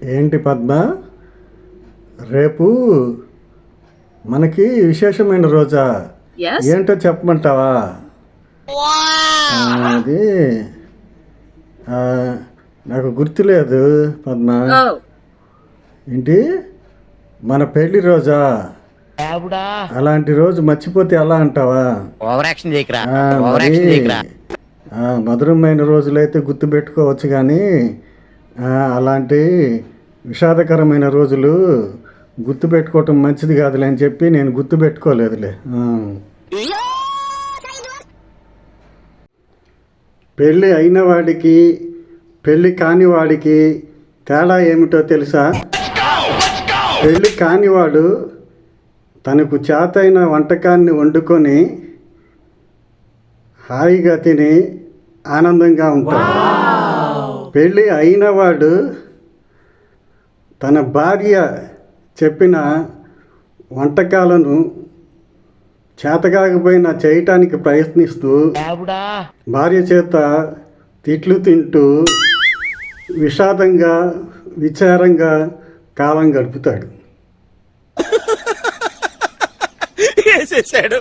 ఏంటి పద్మ, రేపు మనకి విశేషమైన రోజా? Yes. ఏంటో చెప్పమంటావా? అది ఆ, నాకు గుర్తులేదు పద్మ. Oh. ఏంటి మన పెళ్లి రోజా? అలాంటి రోజు మర్చిపోతే ఎలా అంటావా? ఓవర్ యాక్షన్ చేయకరా, ఆ, ఓవర్ మరి యాక్షన్ చేయకరా. మధురమైన రోజులైతే గుర్తుపెట్టుకోవచ్చు కానీ అలాంటి విషాదకరమైన రోజులు గుర్తుపెట్టుకోవటం మంచిది కాదులే అని చెప్పి నేను గుర్తుపెట్టుకోలేదులే. పెళ్ళి అయిన వాడికి పెళ్ళి కాని వాడికి తేడా ఏమిటో తెలుసా? పెళ్ళి కానివాడు తనకు చేతైన వంటకాన్ని వండుకొని హాయిగా తిని ఆనందంగా ఉంటాడు. పెళ్ళి అయినవాడు తన భార్య చెప్పిన వంటకాలను చేతకాకపోయినా చేయటానికి ప్రయత్నిస్తూ భార్య చేత తిట్లు తింటూ విషాదంగా విచారంగా కాలం గడుపుతాడు. వేసేసాడు.